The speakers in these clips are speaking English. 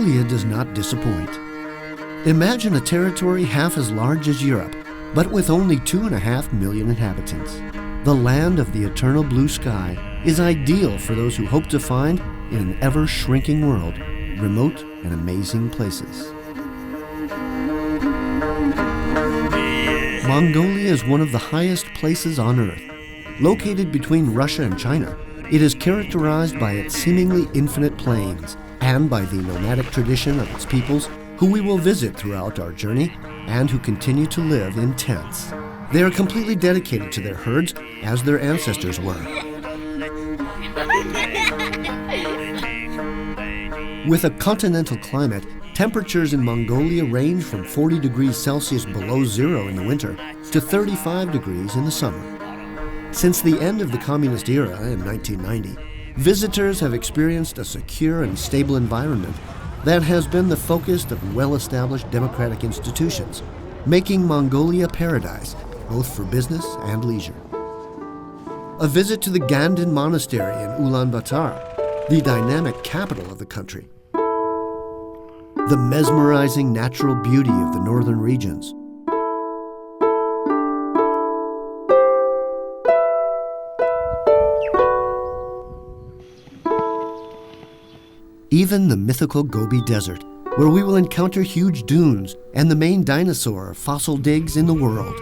Mongolia does not disappoint. Imagine a territory half as large as Europe, but with only 2.5 million inhabitants. The land of the eternal blue sky is ideal for those who hope to find, in an ever-shrinking world, remote and amazing places. Mongolia is one of the highest places on Earth. Located between Russia and China, it is characterized by its seemingly infinite plains and by the nomadic tradition of its peoples, who we will visit throughout our journey and who continue to live in tents. They are completely dedicated to their herds as their ancestors were. With a continental climate, temperatures in Mongolia range from 40 degrees Celsius below zero in the winter to 35 degrees in the summer. Since the end of the communist era in 1990, visitors have experienced a secure and stable environment that has been the focus of well-established democratic institutions, making Mongolia a paradise, both for business and leisure. A visit to the Ganden Monastery in Ulaanbaatar, the dynamic capital of the country. The mesmerizing natural beauty of the northern regions. Even the mythical Gobi Desert, where we will encounter huge dunes and the main dinosaur fossil digs in the world.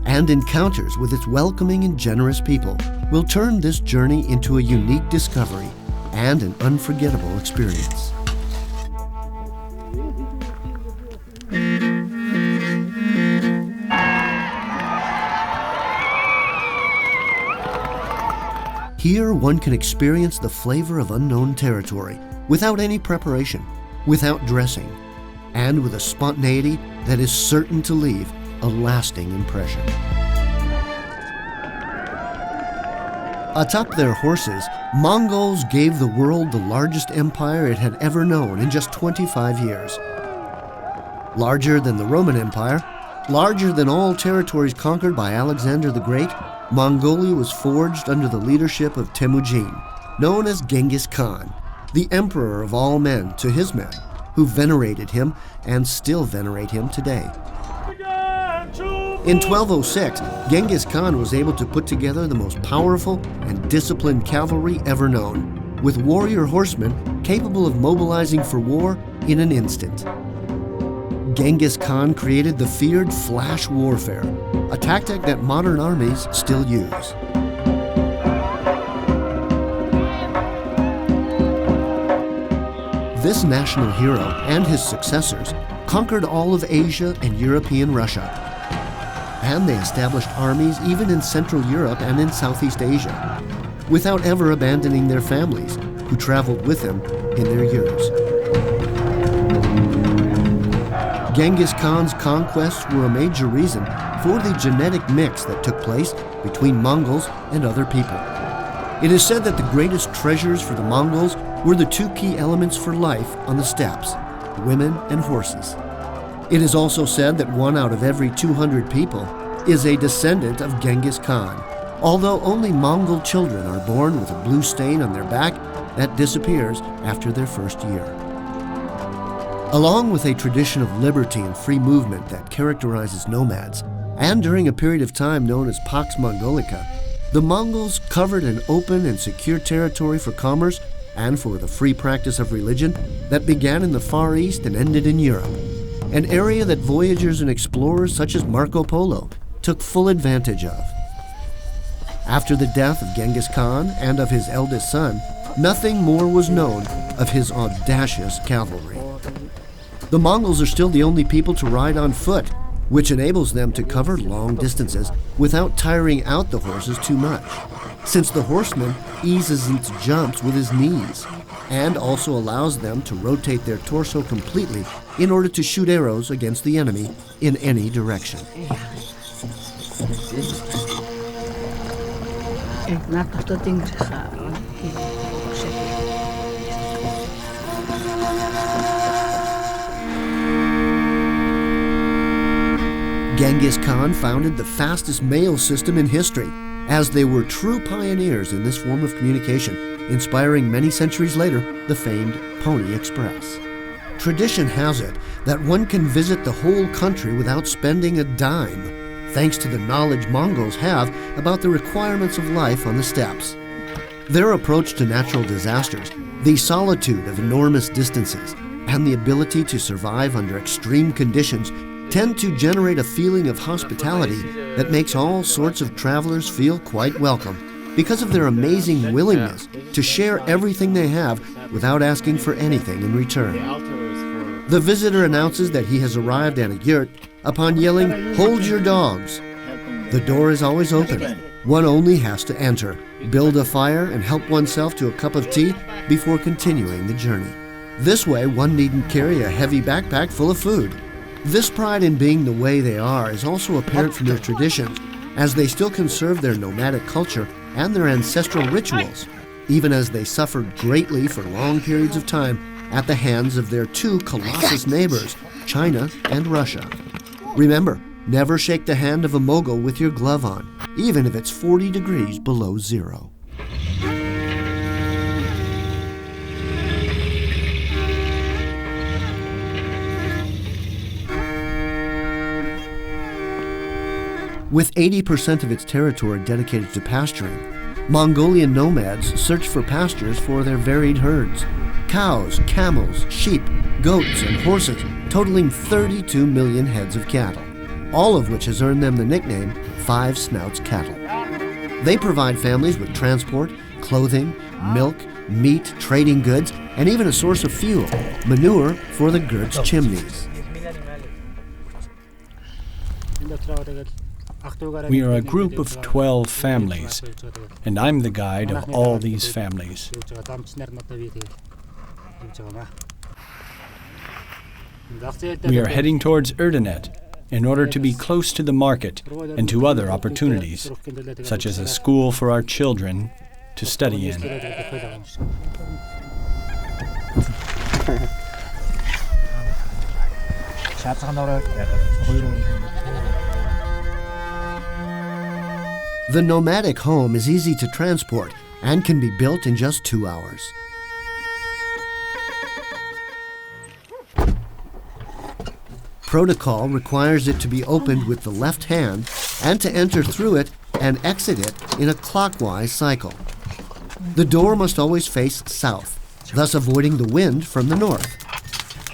And encounters with its welcoming and generous people will turn this journey into a unique discovery and an unforgettable experience. Here one can experience the flavor of unknown territory without any preparation, without dressing, and with a spontaneity that is certain to leave a lasting impression. Atop their horses, Mongols gave the world the largest empire it had ever known in just 25 years. Larger than the Roman Empire, larger than all territories conquered by Alexander the Great, Mongolia was forged under the leadership of Temujin, known as Genghis Khan, the emperor of all men to his men, who venerated him and still venerate him today. In 1206, Genghis Khan was able to put together the most powerful and disciplined cavalry ever known, with warrior horsemen capable of mobilizing for war in an instant. Genghis Khan created the feared flash warfare, a tactic that modern armies still use. This national hero and his successors conquered all of Asia and European Russia, and they established armies even in Central Europe and in Southeast Asia, without ever abandoning their families, who traveled with them in their years. Genghis Khan's conquests were a major reason for the genetic mix that took place between Mongols and other people. It is said that the greatest treasures for the Mongols were the two key elements for life on the steppes, women and horses. It is also said that 1 out of every 200 people is a descendant of Genghis Khan, although only Mongol children are born with a blue stain on their back that disappears after their first year. Along with a tradition of liberty and free movement that characterizes nomads, and during a period of time known as Pax Mongolica, the Mongols covered an open and secure territory for commerce and for the free practice of religion that began in the Far East and ended in Europe, an area that voyagers and explorers such as Marco Polo took full advantage of. After the death of Genghis Khan and of his eldest son, nothing more was known of his audacious cavalry. The Mongols are still the only people to ride on foot, which enables them to cover long distances without tiring out the horses too much, since the horseman eases its jumps with his knees, and also allows them to rotate their torso completely in order to shoot arrows against the enemy in any direction. Genghis Khan founded the fastest mail system in history as they were true pioneers in this form of communication, inspiring many centuries later the famed Pony Express. Tradition has it that one can visit the whole country without spending a dime, thanks to the knowledge Mongols have about the requirements of life on the steppes. Their approach to natural disasters, the solitude of enormous distances, and the ability to survive under extreme conditions tend to generate a feeling of hospitality that makes all sorts of travelers feel quite welcome because of their amazing willingness to share everything they have without asking for anything in return. The visitor announces that he has arrived at a yurt upon yelling, "Hold your dogs." The door is always open. One only has to enter, build a fire, and help oneself to a cup of tea before continuing the journey. This way, one needn't carry a heavy backpack full of food. This pride in being the way they are is also apparent from their traditions, as they still conserve their nomadic culture and their ancestral rituals, even as they suffered greatly for long periods of time at the hands of their two colossus neighbors, China and Russia. Remember, never shake the hand of a Mogul with your glove on, even if it's 40 degrees below zero. With 80% of its territory dedicated to pasturing, Mongolian nomads search for pastures for their varied herds. Cows, camels, sheep, goats, and horses, totaling 32 million heads of cattle, all of which has earned them the nickname Five Snouts Cattle. They provide families with transport, clothing, milk, meat, trading goods, and even a source of fuel, manure for the Gurd's chimneys. We are a group of 12 families, and I'm the guide of all these families. We are heading towards Erdenet in order to be close to the market and to other opportunities, such as a school for our children to study in. The nomadic home is easy to transport and can be built in just 2 hours. Protocol requires it to be opened with the left hand and to enter through it and exit it in a clockwise cycle. The door must always face south, thus avoiding the wind from the north.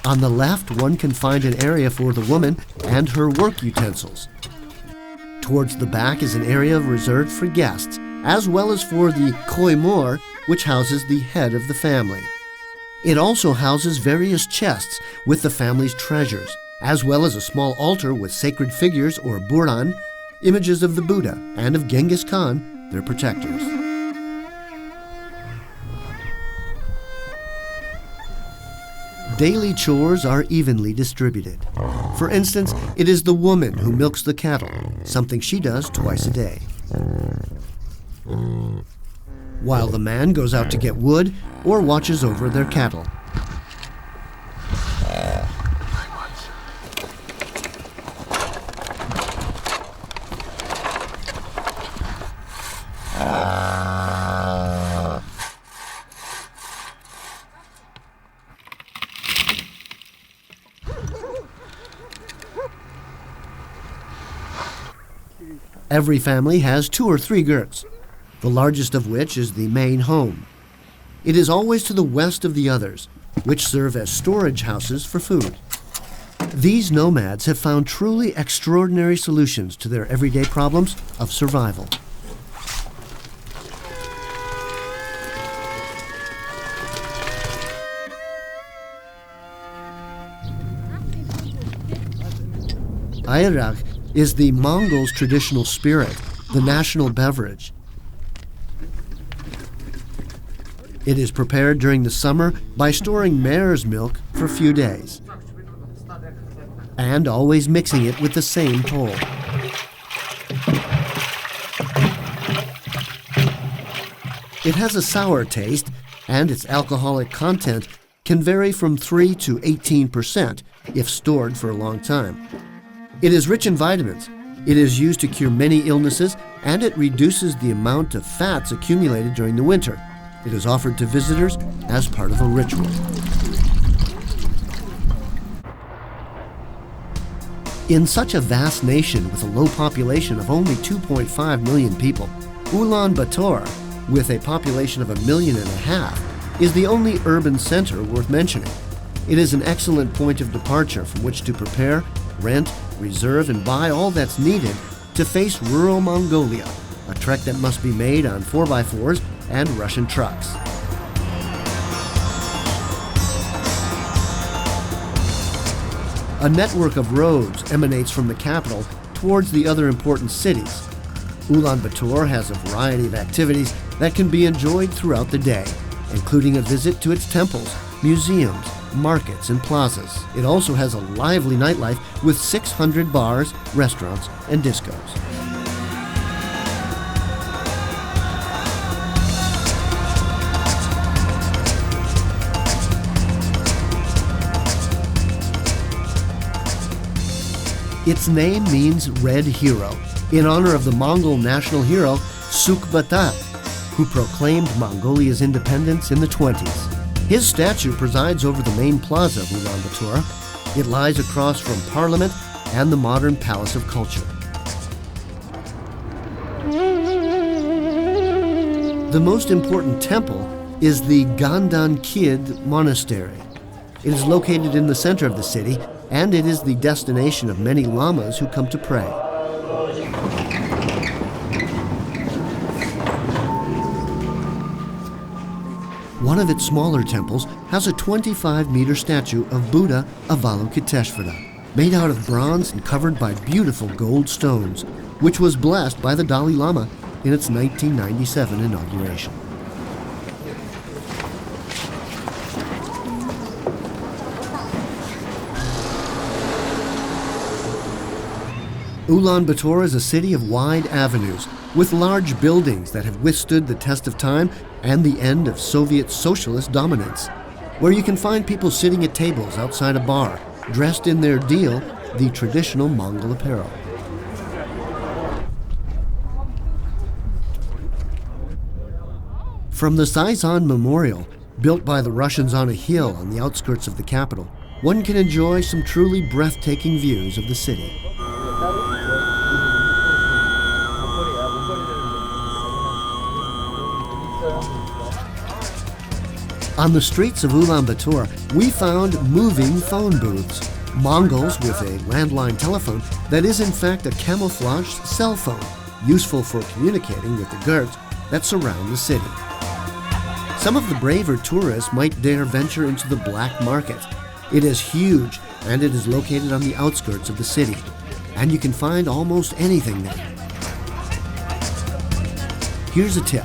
On the left, one can find an area for the woman and her work utensils. Towards the back is an area reserved for guests, as well as for the koimor, which houses the head of the family. It also houses various chests with the family's treasures, as well as a small altar with sacred figures or buran, images of the Buddha and of Genghis Khan, their protectors. Daily chores are evenly distributed. For instance, it is the woman who milks the cattle, something she does twice a day, while the man goes out to get wood or watches over their cattle. Every family has 2 or 3 yurts, the largest of which is the main home. It is always to the west of the others, which serve as storage houses for food. These nomads have found truly extraordinary solutions to their everyday problems of survival. Ayrak is the Mongols' traditional spirit, the national beverage. It is prepared during the summer by storing mare's milk for a few days and always mixing it with the same pole. It has a sour taste, and its alcoholic content can vary from 3 to 18% if stored for a long time. It is rich in vitamins, It is used to cure many illnesses, and it reduces the amount of fats accumulated during the winter. It is offered to visitors as part of a ritual. In such a vast nation with a low population of only 2.5 million people, Ulaanbaatar, with a population of 1.5 million, is the only urban center worth mentioning. It is an excellent point of departure from which to prepare, rent, reserve, and buy all that's needed to face rural Mongolia, a trek that must be made on 4x4s and Russian trucks. A network of roads emanates from the capital towards the other important cities. Ulaanbaatar has a variety of activities that can be enjoyed throughout the day, including a visit to its temples, museums, markets, and plazas. It also has a lively nightlife with 600 bars, restaurants, and discos. Its name means Red Hero, in honor of the Mongol national hero Ulaanbaatar, who proclaimed Mongolia's independence in the 1920s. His statue presides over the main plaza of Ulaanbaatar. It lies across from Parliament and the modern Palace of Culture. The most important temple is the Gandan Kid Monastery. It is located in the center of the city, and it is the destination of many lamas who come to pray. One of its smaller temples has a 25-meter statue of Buddha Avalokiteshvara, made out of bronze and covered by beautiful gold stones, which was blessed by the Dalai Lama in its 1997 inauguration. Ulaanbaatar is a city of wide avenues with large buildings that have withstood the test of time and the end of Soviet socialist dominance, where you can find people sitting at tables outside a bar, dressed in their deal, the traditional Mongol apparel. From the Saizan Memorial, built by the Russians on a hill on the outskirts of the capital, one can enjoy some truly breathtaking views of the city. On the streets of Ulaanbaatar, we found moving phone booths, Mongols with a landline telephone that is in fact a camouflaged cell phone, useful for communicating with the guards that surround the city. Some of the braver tourists might dare venture into the black market. It is huge, and it is located on the outskirts of the city, and you can find almost anything there. Here's a tip.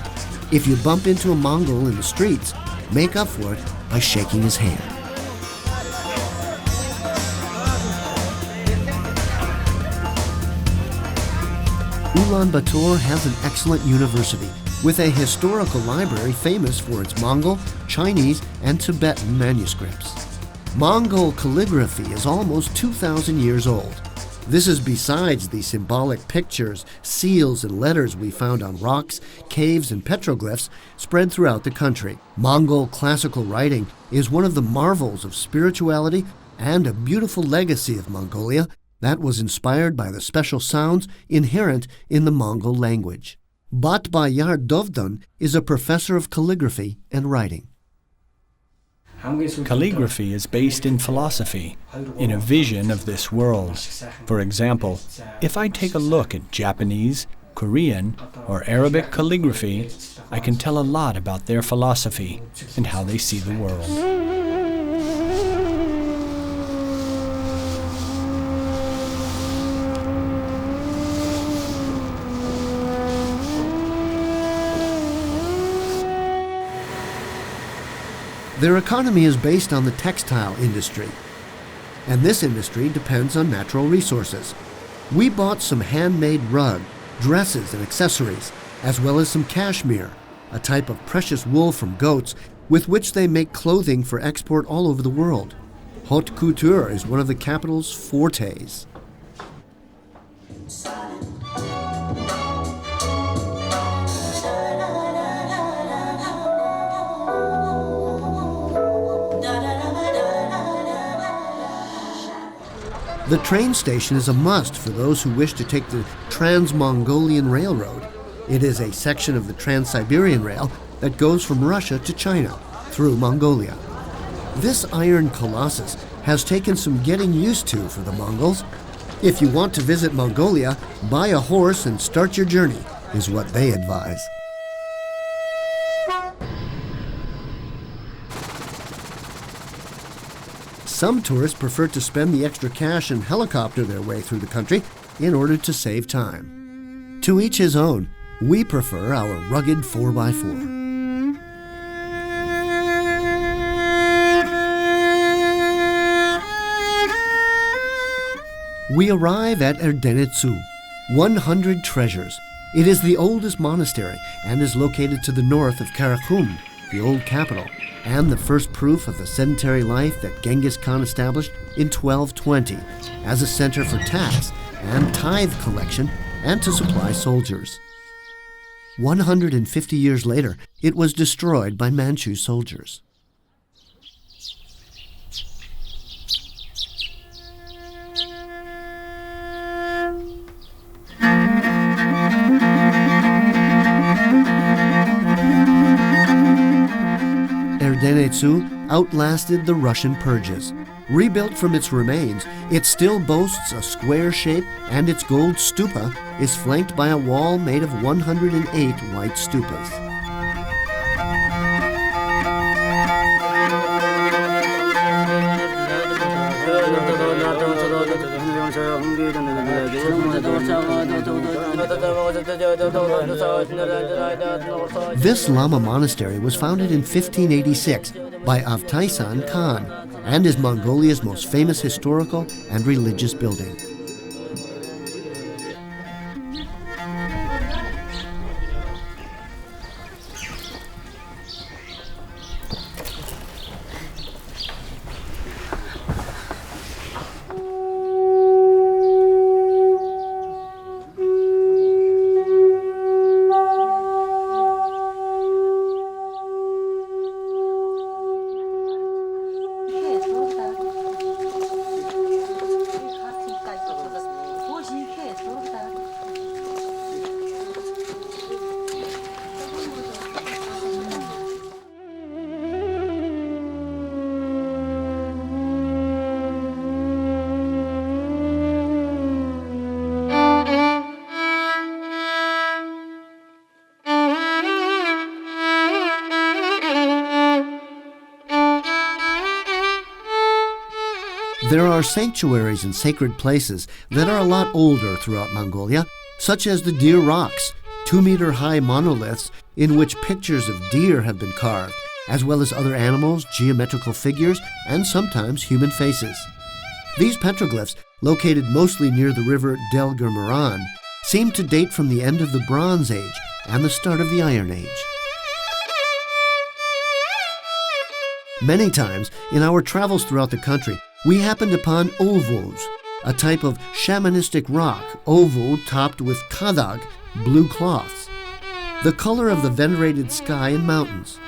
If you bump into a Mongol in the streets, make up for it by shaking his hand. Ulaanbaatar has an excellent university with a historical library famous for its Mongol, Chinese, and Tibetan manuscripts. Mongol calligraphy is almost 2,000 years old. This is besides the symbolic pictures, seals, and letters we found on rocks, caves, and petroglyphs spread throughout the country. Mongol classical writing is one of the marvels of spirituality and a beautiful legacy of Mongolia that was inspired by the special sounds inherent in the Mongol language. Batbayar Dovdan is a professor of calligraphy and writing. Calligraphy is based in philosophy, in a vision of this world. For example, if I take a look at Japanese, Korean, or Arabic calligraphy, I can tell a lot about their philosophy and how they see the world. Their economy is based on the textile industry, and this industry depends on natural resources. We bought some handmade rug, dresses, and accessories, as well as some cashmere, a type of precious wool from goats with which they make clothing for export all over the world. Haute couture is one of the capital's fortes. The train station is a must for those who wish to take the Trans-Mongolian Railroad. It is a section of the Trans-Siberian Rail that goes from Russia to China through Mongolia. This iron colossus has taken some getting used to for the Mongols. If you want to visit Mongolia, buy a horse and start your journey, is what they advise. Some tourists prefer to spend the extra cash and helicopter their way through the country in order to save time. To each his own. We prefer our rugged 4x4. We arrive at Erdenetsu, 100 treasures. It is the oldest monastery and is located to the north of Karakum, the old capital, and the first proof of the sedentary life that Genghis Khan established in 1220 as a center for tax and tithe collection and to supply soldiers. 150 years later, it was destroyed by Manchu soldiers. Erdenetsu outlasted the Russian purges. Rebuilt from its remains, it still boasts a square shape, and its gold stupa is flanked by a wall made of 108 white stupas. This Lama monastery was founded in 1586 by Altai Khan and is Mongolia's most famous historical and religious building. There are sanctuaries and sacred places that are a lot older throughout Mongolia, such as the Deer Rocks, 2-meter-high monoliths in which pictures of deer have been carved, as well as other animals, geometrical figures, and sometimes human faces. These petroglyphs, located mostly near the river Delgermaran, seem to date from the end of the Bronze Age and the start of the Iron Age. Many times in our travels throughout the country, we happened upon ovos, a type of shamanistic rock, ovo topped with kadag, blue cloths, the color of the venerated sky and mountains.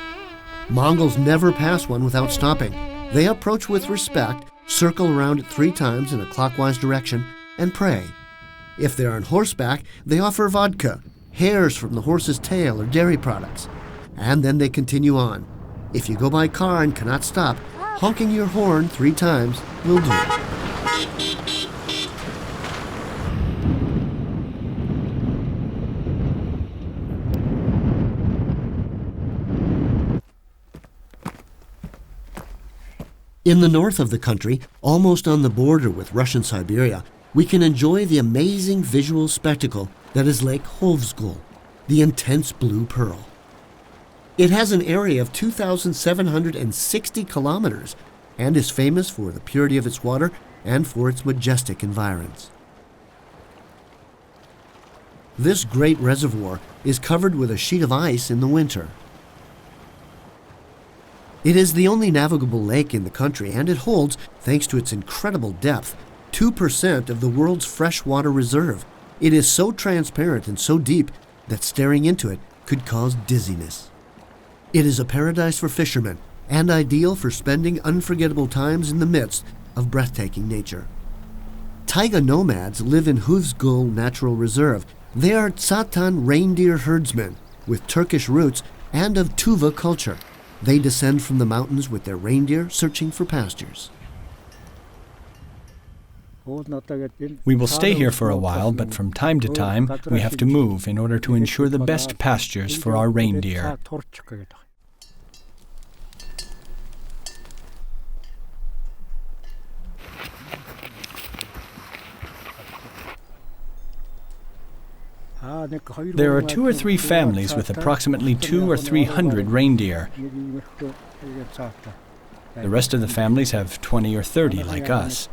Mongols never pass one without stopping. They approach with respect, circle around it 3 times in a clockwise direction, and pray. If they're on horseback, they offer vodka, hairs from the horse's tail, or dairy products, and then they continue on. If you go by car and cannot stop, honking your horn 3 times will do. In the north of the country, almost on the border with Russian Siberia, we can enjoy the amazing visual spectacle that is Lake Hovsgol, the intense blue pearl. It has an area of 2,760 kilometers and is famous for the purity of its water and for its majestic environs. This great reservoir is covered with a sheet of ice in the winter. It is the only navigable lake in the country, and it holds, thanks to its incredible depth, 2% of the world's freshwater reserve. It is so transparent and so deep that staring into it could cause dizziness. It is a paradise for fishermen and ideal for spending unforgettable times in the midst of breathtaking nature. Taiga nomads live in Hovsgol Natural Reserve. They are Tsatan reindeer herdsmen with Turkish roots and of Tuva culture. They descend from the mountains with their reindeer searching for pastures. We will stay here for a while, but from time to time we have to move in order to ensure the best pastures for our reindeer. There are 2 or 3 families with approximately 200 or 300 reindeer. The rest of the families have 20 or 30 like us.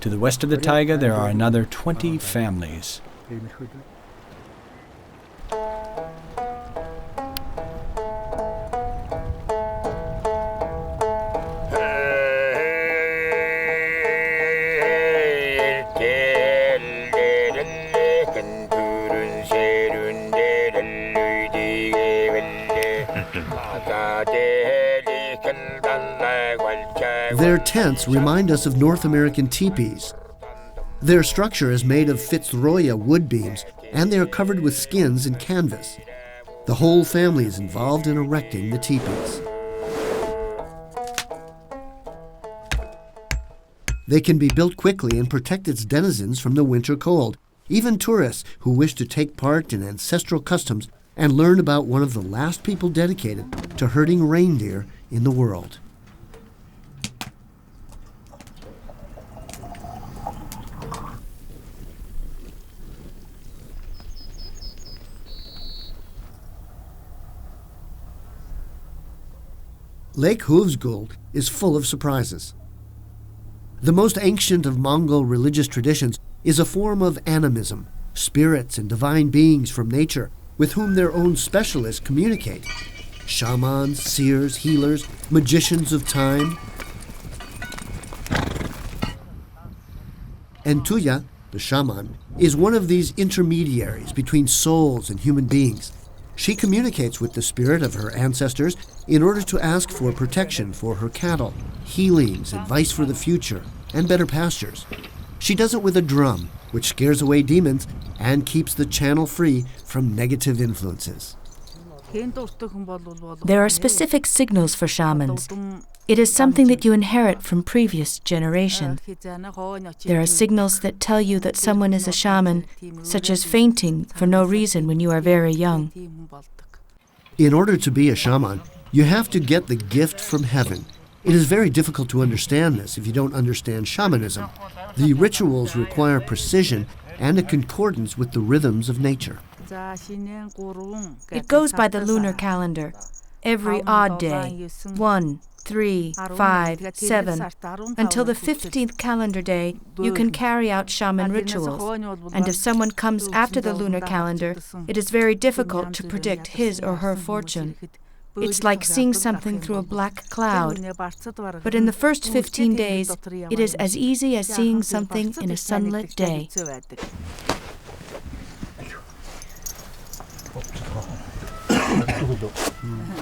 To the west of the taiga there are another 20 families. Their tents remind us of North American teepees. Their structure is made of Fitzroy wood beams, and they are covered with skins and canvas. The whole family is involved in erecting the teepees. They can be built quickly and protect its denizens from the winter cold. Even tourists who wish to take part in ancestral customs and learn about one of the last people dedicated to herding reindeer in the world. Lake Husvug is full of surprises. The most ancient of Mongol religious traditions is a form of animism, spirits and divine beings from nature with whom their own specialists communicate. Shamans, seers, healers, magicians of time. And Tuya, the shaman, is one of these intermediaries between souls and human beings. She communicates with the spirit of her ancestors in order to ask for protection for her cattle, healings, advice for the future, and better pastures. She does it with a drum, which scares away demons and keeps the channel free from negative influences. There are specific signals for shamans. It is something that you inherit from previous generations. There are signals that tell you that someone is a shaman, such as fainting for no reason when you are very young. In order to be a shaman, you have to get the gift from heaven. It is very difficult to understand this if you don't understand shamanism. The rituals require precision and a concordance with the rhythms of nature. It goes by the lunar calendar. Every odd day, 1, 3, 5, 7, until the 15th calendar day, you can carry out shaman rituals. And if someone comes after the lunar calendar, it is very difficult to predict his or her fortune. It's like seeing something through a black cloud. But in the first 15 days, it is as easy as seeing something in a sunlit day.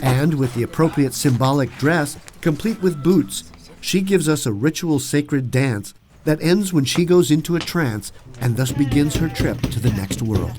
And with the appropriate symbolic dress, complete with boots, she gives us a ritual sacred dance that ends when she goes into a trance and thus begins her trip to the next world.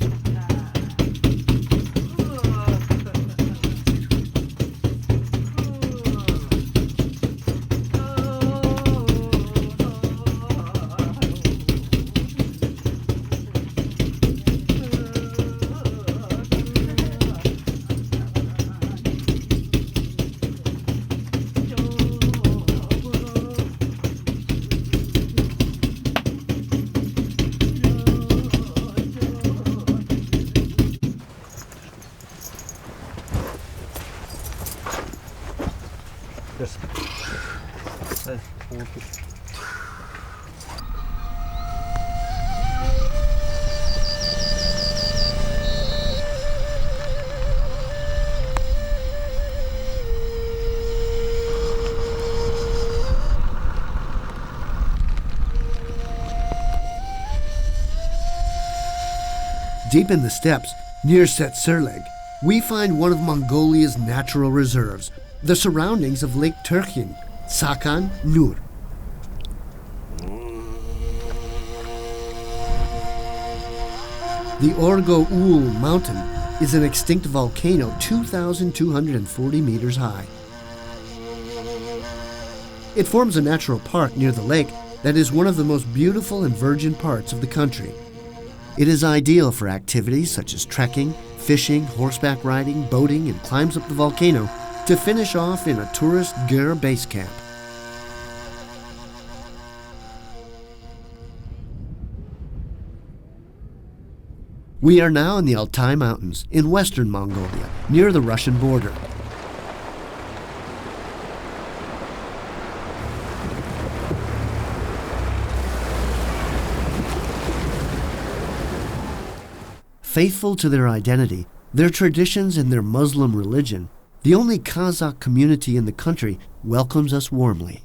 Deep in the steppes, near Setserleg, we find one of Mongolia's natural reserves, the surroundings of Lake Turkhin, Sakan Nur. The Orgo Mountain is an extinct volcano 2,240 meters high. It forms a natural park near the lake that is one of the most beautiful and virgin parts of the country. It is ideal for activities such as trekking, fishing, horseback riding, boating, and climbs up the volcano to finish off in a tourist gear base camp. We are now in the Altai Mountains in western Mongolia, near the Russian border. Faithful to their identity, their traditions, and their Muslim religion, the only Kazakh community in the country welcomes us warmly.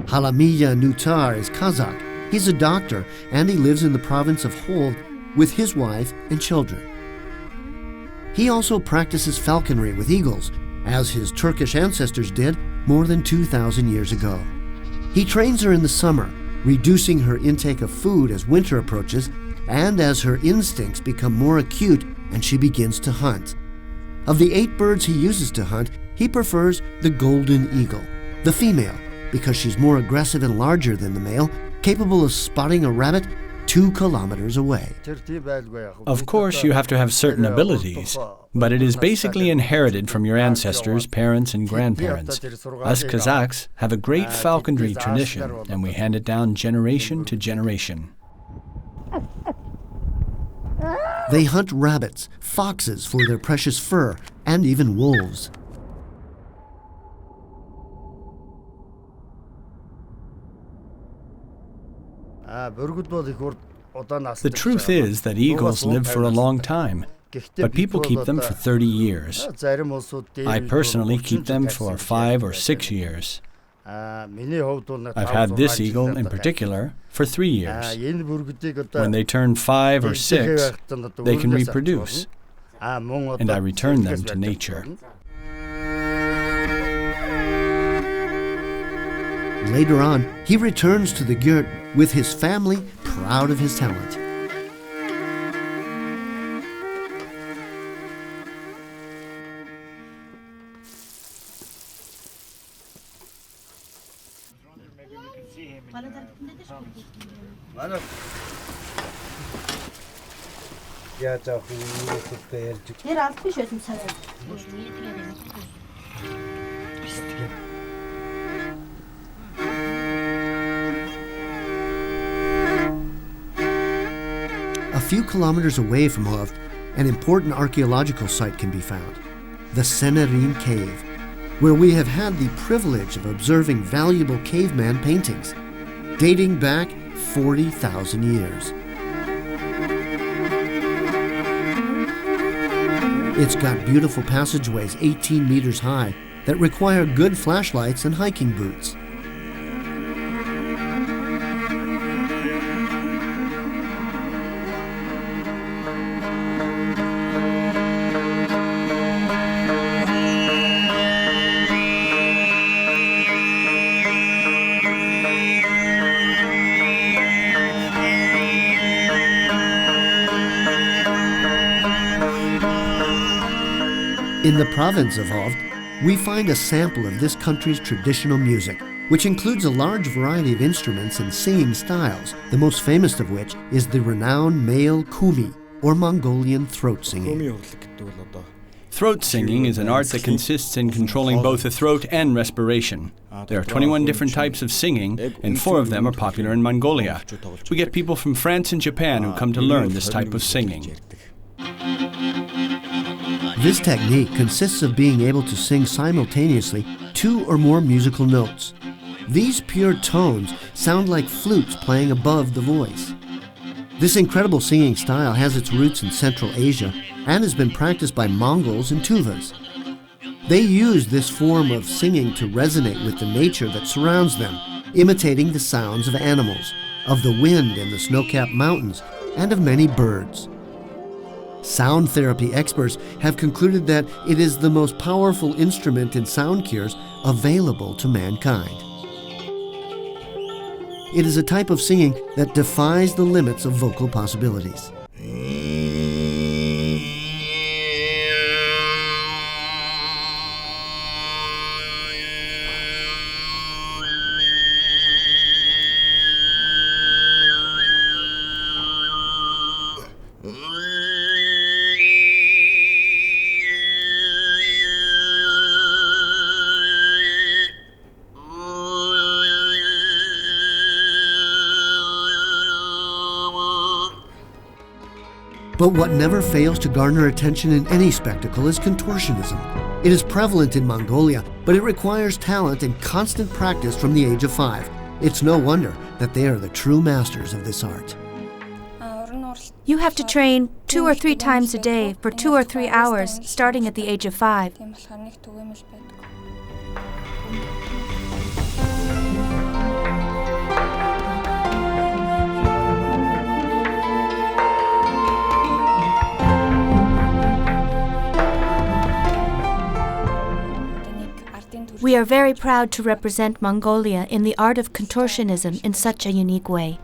Halamiya Nutar is Kazakh. He's a doctor, and he lives in the province of Hovsgol with his wife and children. He also practices falconry with eagles, as his Turkish ancestors did more than 2,000 years ago. He trains her in the summer, reducing her intake of food as winter approaches and as her instincts become more acute and she begins to hunt. Of the 8 birds he uses to hunt, he prefers the golden eagle, the female, because she's more aggressive and larger than the male, capable of spotting a rabbit 2 kilometers away. Of course, you have to have certain abilities, but it is basically inherited from your ancestors, parents, and grandparents. Us Kazakhs have a great falconry tradition, and we hand it down generation to generation. They hunt rabbits, foxes for their precious fur, and even wolves. The truth is that eagles live for a long time, but people keep them for 30 years. I personally keep them for 5 or 6 years. I've had this eagle in particular for 3 years. When they turn 5 or 6, they can reproduce, and I return them to nature. Later on, he returns to the Gyurt with his family, proud of his talent. A few kilometers away from Hovsgol, an important archaeological site can be found, the Senerin Cave, where we have had the privilege of observing valuable caveman paintings, dating back 40,000 years. It's got beautiful passageways 18 meters high that require good flashlights and hiking boots. In the province of Hovsgol, we find a sample of this country's traditional music, which includes a large variety of instruments and singing styles, the most famous of which is the renowned male kumi, or Mongolian throat singing. Throat singing is an art that consists in controlling both the throat and respiration. There are 21 different types of singing, and 4 of them are popular in Mongolia. We get people from France and Japan who come to learn this type of singing. This technique consists of being able to sing simultaneously 2 or more musical notes. These pure tones sound like flutes playing above the voice. This incredible singing style has its roots in Central Asia and has been practiced by Mongols and Tuvas. They use this form of singing to resonate with the nature that surrounds them, imitating the sounds of animals, of the wind in the snow-capped mountains, and of many birds. Sound therapy experts have concluded that it is the most powerful instrument in sound cures available to mankind. It is a type of singing that defies the limits of vocal possibilities. But what never fails to garner attention in any spectacle is contortionism. It is prevalent in Mongolia, but it requires talent and constant practice from the age of 5. It's no wonder that they are the true masters of this art. You have to train 2 or 3 times a day for 2 or 3 hours, starting at the age of 5. We are very proud to represent Mongolia in the art of contortionism in such a unique way.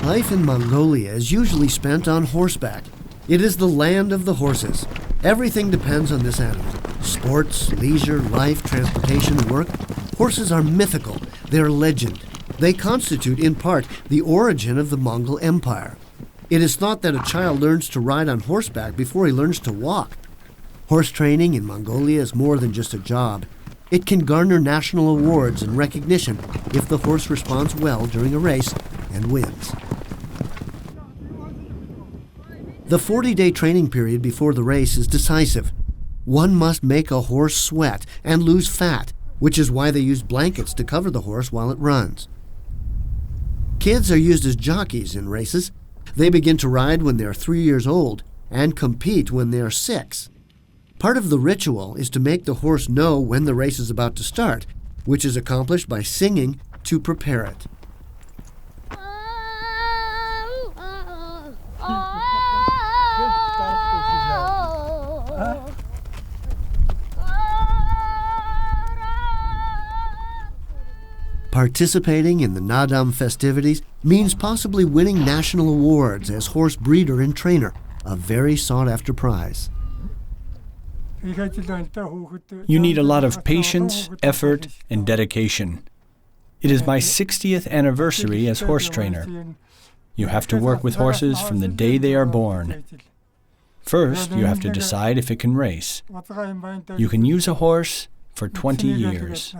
Life in Mongolia is usually spent on horseback. It is the land of the horses. Everything depends on this animal. Sports, leisure, life, transportation, work. Horses are mythical. They are legend. They constitute, in part, the origin of the Mongol Empire. It is thought that a child learns to ride on horseback before he learns to walk. Horse training in Mongolia is more than just a job. It can garner national awards and recognition if the horse responds well during a race and wins. The 40-day training period before the race is decisive. One must make a horse sweat and lose fat, which is why they use blankets to cover the horse while it runs. Kids are used as jockeys in races. They begin to ride when they are 3 years old and compete when they are 6. Part of the ritual is to make the horse know when the race is about to start, which is accomplished by singing to prepare it. Participating in the Nadam Festivities means possibly winning national awards as horse breeder and trainer, a very sought-after prize. You need a lot of patience, effort, and dedication. It is my 60th anniversary as horse trainer. You have to work with horses from the day they are born. First, you have to decide if it can race. You can use a horse for 20 years.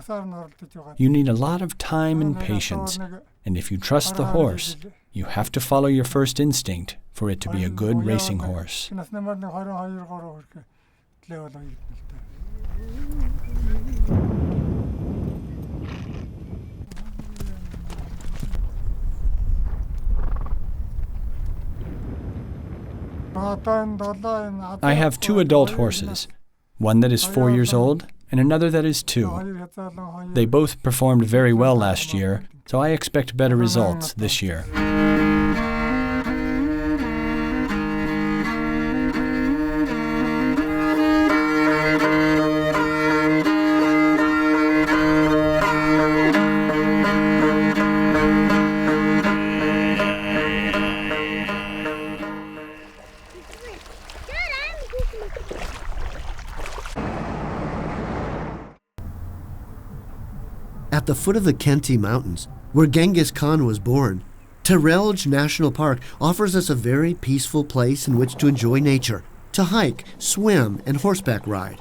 You need a lot of time and patience, and if you trust the horse, you have to follow your first instinct for it to be a good racing horse. I have 2 adult horses, one that is 4 years old and another that is 2. They both performed very well last year, so I expect better results this year. At the foot of the Altai Mountains, where Genghis Khan was born, Terelj National Park offers us a very peaceful place in which to enjoy nature, to hike, swim, and horseback ride.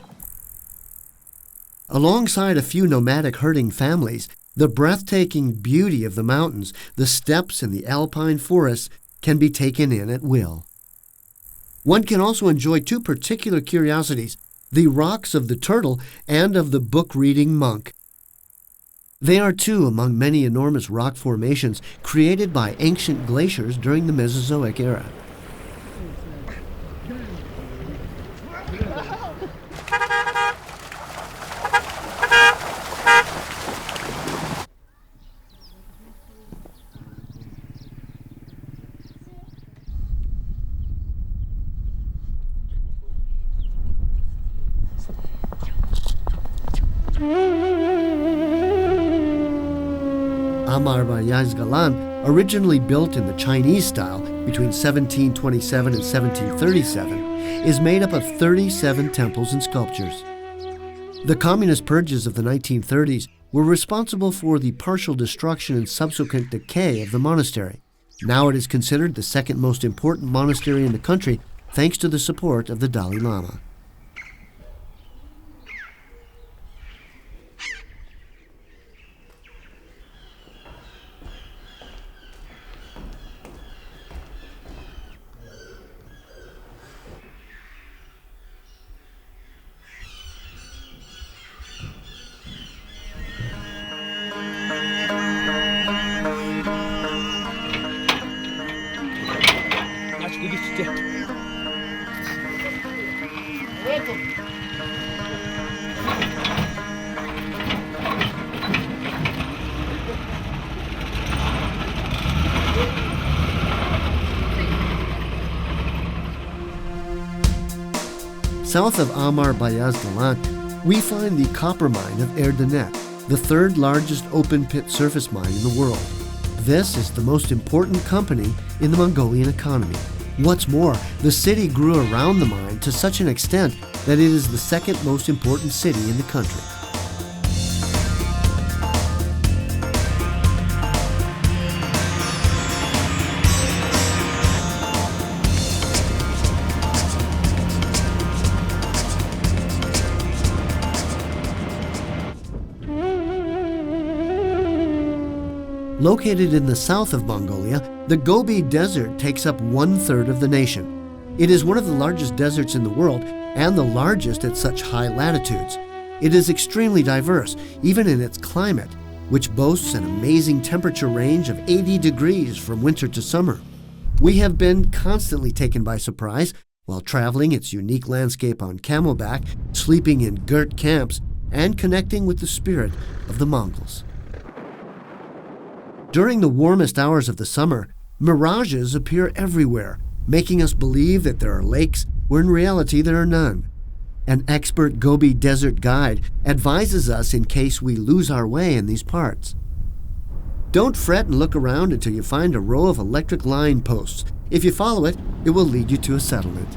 Alongside a few nomadic herding families, the breathtaking beauty of the mountains, the steppes, and the alpine forests can be taken in at will. One can also enjoy 2 particular curiosities, the rocks of the turtle and of the book-reading monk. They are 2 among many enormous rock formations created by ancient glaciers during the Mesozoic era. Galan, originally built in the Chinese style between 1727 and 1737, is made up of 37 temples and sculptures. The communist purges of the 1930s were responsible for the partial destruction and subsequent decay of the monastery. Now it is considered the second most important monastery in the country, thanks to the support of the Dalai Lama. South of Amar Bayaz Galan, we find the copper mine of Erdenet, the third largest open-pit surface mine in the world. This is the most important company in the Mongolian economy. What's more, the city grew around the mine to such an extent that it is the second most important city in the country. Located in the south of Mongolia, the Gobi Desert takes up 1/3 of the nation. It is one of the largest deserts in the world and the largest at such high latitudes. It is extremely diverse, even in its climate, which boasts an amazing temperature range of 80 degrees from winter to summer. We have been constantly taken by surprise while traveling its unique landscape on camelback, sleeping in girt camps, and connecting with the spirit of the Mongols. During the warmest hours of the summer, mirages appear everywhere, making us believe that there are lakes where in reality there are none. An expert Gobi Desert guide advises us in case we lose our way in these parts. Don't fret and look around until you find a row of electric line posts. If you follow it, it will lead you to a settlement.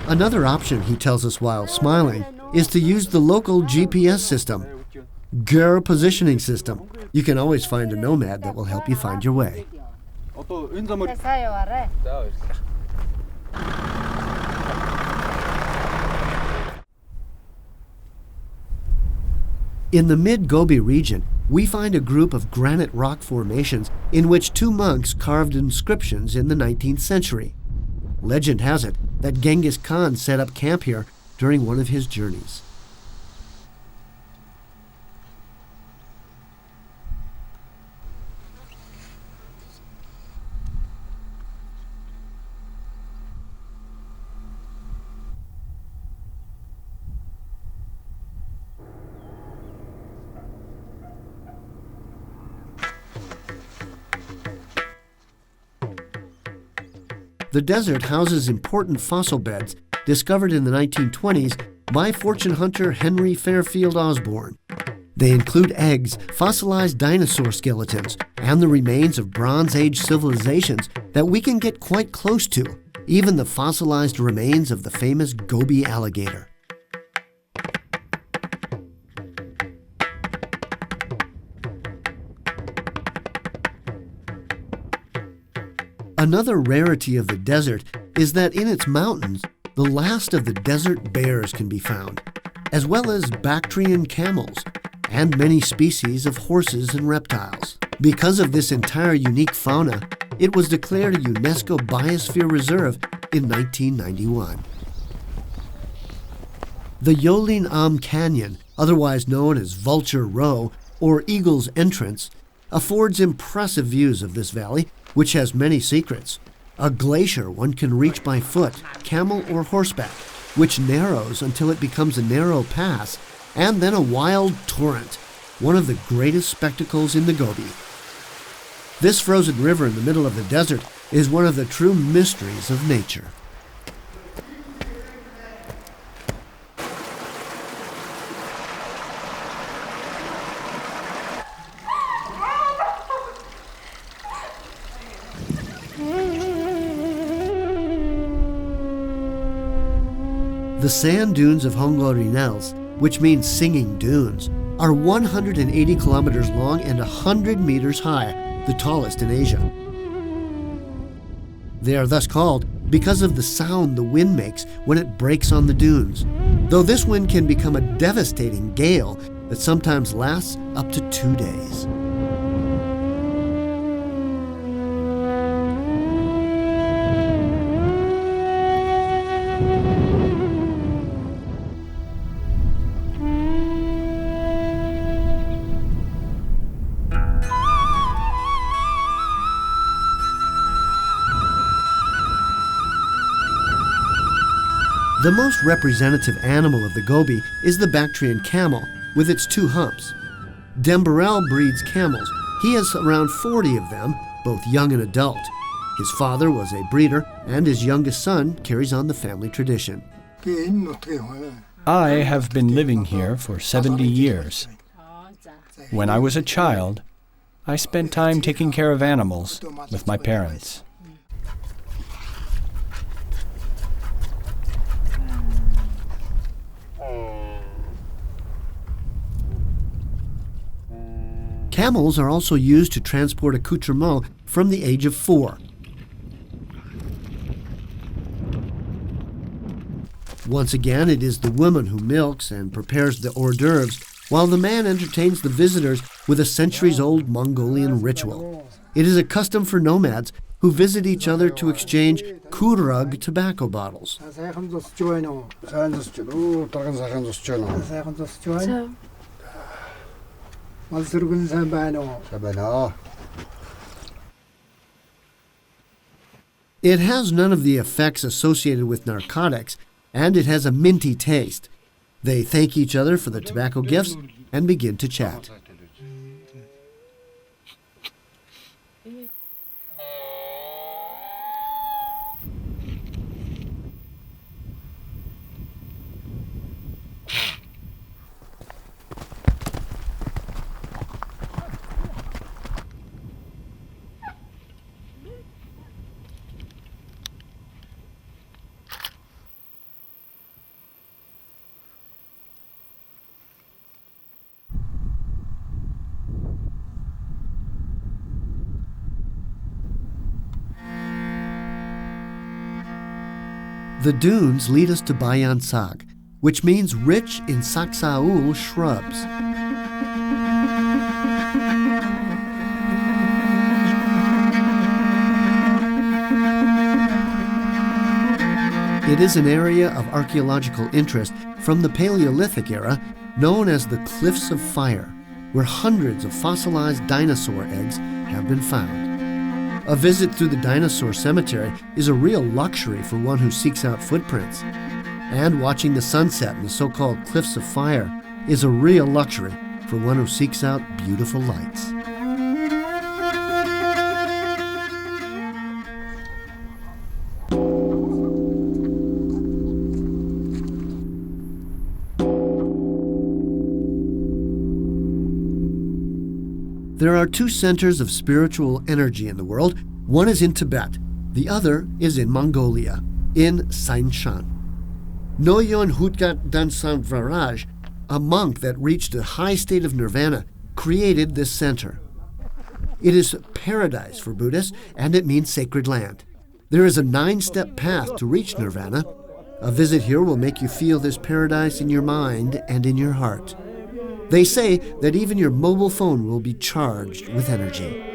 Another option, he tells us while smiling, is to use the local GPS system. Ger positioning system. You can always find a nomad that will help you find your way. In the mid-Gobi region, we find a group of granite rock formations in which two monks carved inscriptions in the 19th century. Legend has it that Genghis Khan set up camp here during one of his journeys. The desert houses important fossil beds discovered in the 1920s by fortune hunter Henry Fairfield Osborn. They include eggs, fossilized dinosaur skeletons, and the remains of Bronze Age civilizations that we can get quite close to, even the fossilized remains of the famous Gobi alligator. Another rarity of the desert is that in its mountains, the last of the desert bears can be found, as well as Bactrian camels, and many species of horses and reptiles. Because of this entire unique fauna, it was declared a UNESCO Biosphere Reserve in 1991. The Ulaanbaatar Canyon, otherwise known as Vulture Row or Eagle's Entrance, affords impressive views of this valley, which has many secrets. A glacier one can reach by foot, camel, or horseback, which narrows until it becomes a narrow pass, and then a wild torrent, one of the greatest spectacles in the Gobi. This frozen river in the middle of the desert is one of the true mysteries of nature. The sand dunes of Hongorinels, which means singing dunes, are 180 kilometers long and 100 meters high, the tallest in Asia. They are thus called because of the sound the wind makes when it breaks on the dunes, though this wind can become a devastating gale that sometimes lasts up to 2 days. The most representative animal of the Gobi is the Bactrian camel, with its 2 humps. Dembarel breeds camels. He has around 40 of them, both young and adult. His father was a breeder, and his youngest son carries on the family tradition. I have been living here for 70 years. When I was a child, I spent time taking care of animals with my parents. Camels are also used to transport accoutrements from the age of 4. Once again, it is the woman who milks and prepares the hors d'oeuvres, while the man entertains the visitors with a centuries-old Mongolian ritual. It is a custom for nomads who visit each other to exchange kurug tobacco bottles. It has none of the effects associated with narcotics, and it has a minty taste. They thank each other for the tobacco gifts and begin to chat. The dunes lead us to Bayan Sag, which means rich in Saksaul shrubs. It is an area of archaeological interest from the Paleolithic era known as the Cliffs of Fire, where hundreds of fossilized dinosaur eggs have been found. A visit through the dinosaur cemetery is a real luxury for one who seeks out footprints. And watching the sunset in the so-called Cliffs of Fire is a real luxury for one who seeks out beautiful lights. There are 2 centers of spiritual energy in the world. One is in Tibet. The other is in Mongolia, in Sainshan. Noyon Hutgat Dansang Varaj, a monk that reached a high state of nirvana, created this center. It is paradise for Buddhists, and it means sacred land. There is a 9-step path to reach nirvana. A visit here will make you feel this paradise in your mind and in your heart. They say that even your mobile phone will be charged with energy.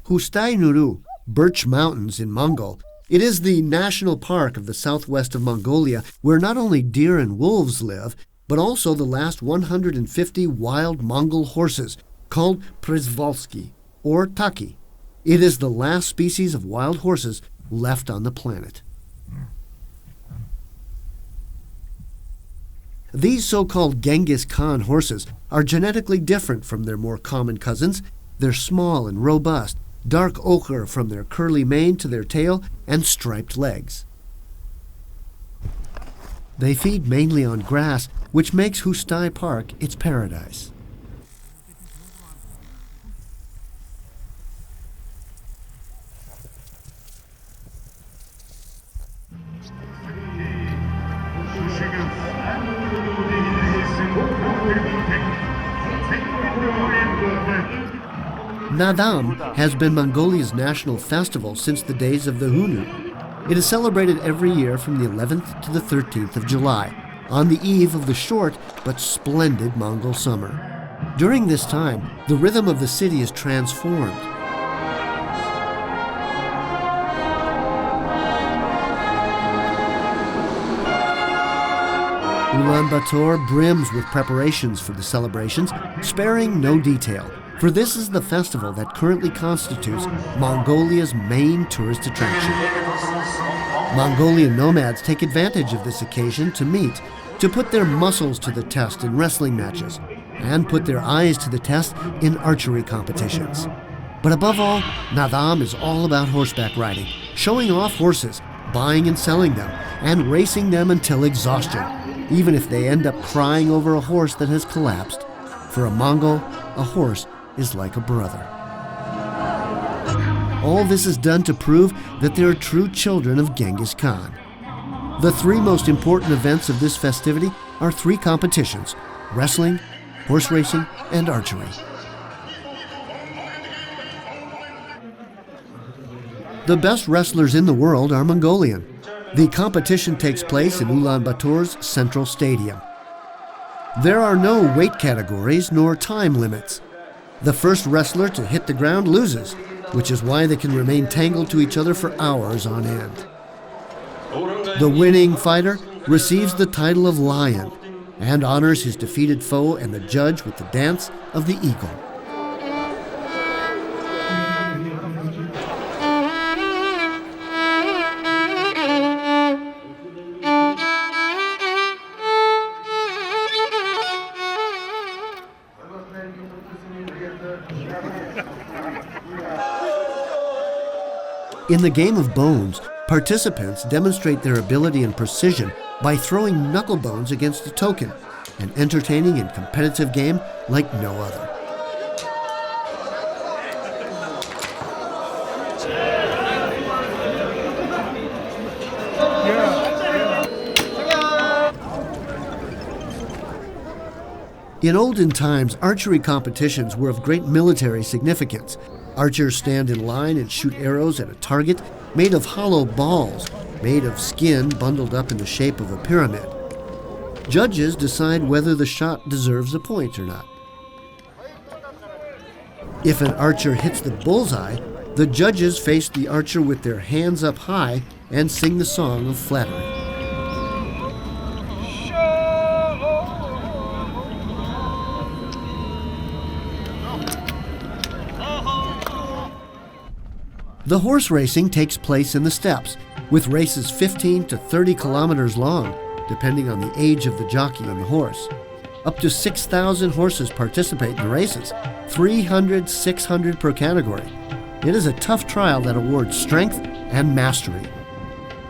Hustai Nuru, Birch Mountains in Mongol. It is the national park of the southwest of Mongolia, where not only deer and wolves live, but also the last 150 wild Mongol horses, called Przewalski, or Taki. It is the last species of wild horses left on the planet. These so-called Genghis Khan horses are genetically different from their more common cousins. They're small and robust, dark ochre from their curly mane to their tail, and striped legs. They feed mainly on grass, which makes Hustai Park its paradise. Naddam has been Mongolia's national festival since the days of the Hunu. It is celebrated every year from the 11th to the 13th of July, on the eve of the short but splendid Mongol summer. During this time, the rhythm of the city is transformed. Ulaanbaatar brims with preparations for the celebrations, sparing no detail, for this is the festival that currently constitutes Mongolia's main tourist attraction. Mongolian nomads take advantage of this occasion to meet, to put their muscles to the test in wrestling matches, and put their eyes to the test in archery competitions. But above all, Naddam is all about horseback riding, showing off horses, buying and selling them, and racing them until exhaustion, even if they end up crying over a horse that has collapsed. For a Mongol, a horse is like a brother. All this is done to prove that they are true children of Genghis Khan. The three most important events of this festivity are three competitions: wrestling, horse racing, and archery. The best wrestlers in the world are Mongolian. The competition takes place in Ulaanbaatar's central stadium. There are no weight categories nor time limits. The first wrestler to hit the ground loses, which is why they can remain tangled to each other for hours on end. The winning fighter receives the title of lion and honors his defeated foe and the judge with the dance of the eagle. In the game of bones, participants demonstrate their ability and precision by throwing knuckle bones against a token, an entertaining and competitive game like no other. In olden times, archery competitions were of great military significance. Archers stand in line and shoot arrows at a target made of hollow balls, made of skin bundled up in the shape of a pyramid. Judges decide whether the shot deserves a point or not. If an archer hits the bullseye, the judges face the archer with their hands up high and sing the song of flattery. The horse racing takes place in the steppes, with races 15 to 30 kilometers long, depending on the age of the jockey and the horse. Up to 6,000 horses participate in the races, 300, 600 per category. It is a tough trial that awards strength and mastery.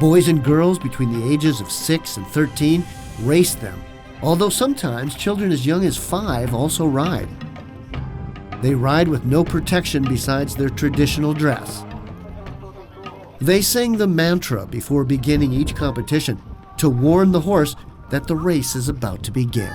Boys and girls between the ages of 6 and 13 race them, although sometimes children as young as 5 also ride. They ride with no protection besides their traditional dress. They sing the mantra before beginning each competition to warn the horse that the race is about to begin.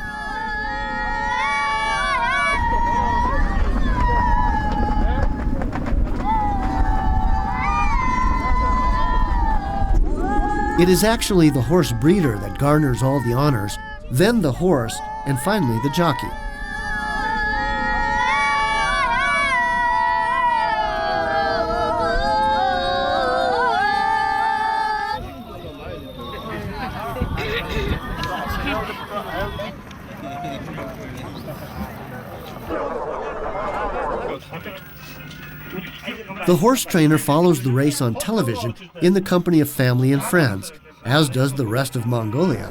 It is actually the horse breeder that garners all the honors, then the horse, and finally the jockey. The horse trainer follows the race on television in the company of family and friends, as does the rest of Mongolia.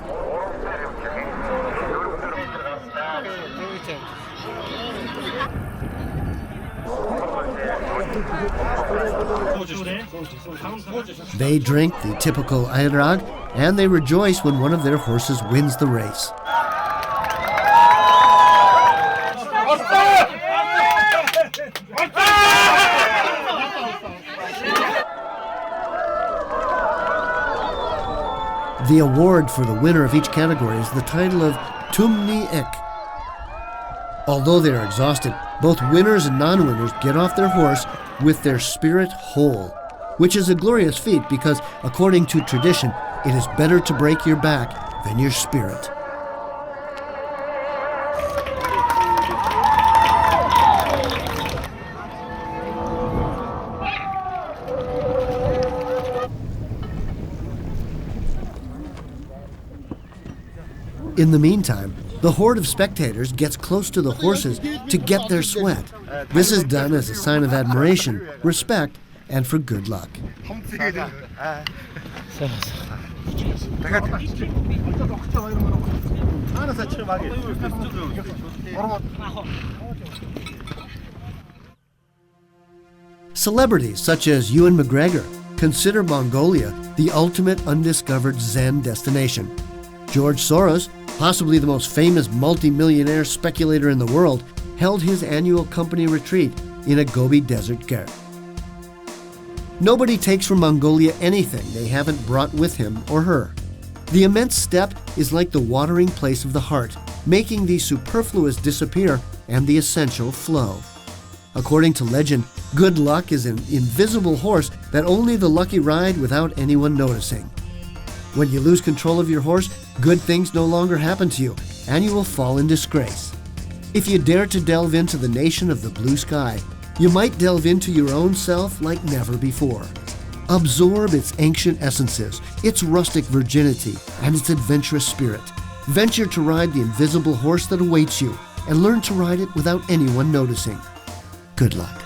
They drink the typical airag, and they rejoice when one of their horses wins the race. The award for the winner of each category is the title of Tumni Ek. Although they are exhausted, both winners and non-winners get off their horse with their spirit whole, which is a glorious feat because, according to tradition, it is better to break your back than your spirit. In the meantime, the horde of spectators gets close to the horses to get their sweat. This is done as a sign of admiration, respect, and for good luck. Celebrities such as Ewan McGregor consider Mongolia the ultimate undiscovered Zen destination. George Soros, possibly the most famous multi-millionaire speculator in the world, held his annual company retreat in a Gobi Desert ger. Nobody takes from Mongolia anything they haven't brought with him or her. The immense steppe is like the watering place of the heart, making the superfluous disappear and the essential flow. According to legend, good luck is an invisible horse that only the lucky ride without anyone noticing. When you lose control of your horse, good things no longer happen to you, and you will fall in disgrace. If you dare to delve into the nation of the blue sky, you might delve into your own self like never before. Absorb its ancient essences, its rustic virginity, and its adventurous spirit. Venture to ride the invisible horse that awaits you, and learn to ride it without anyone noticing. Good luck.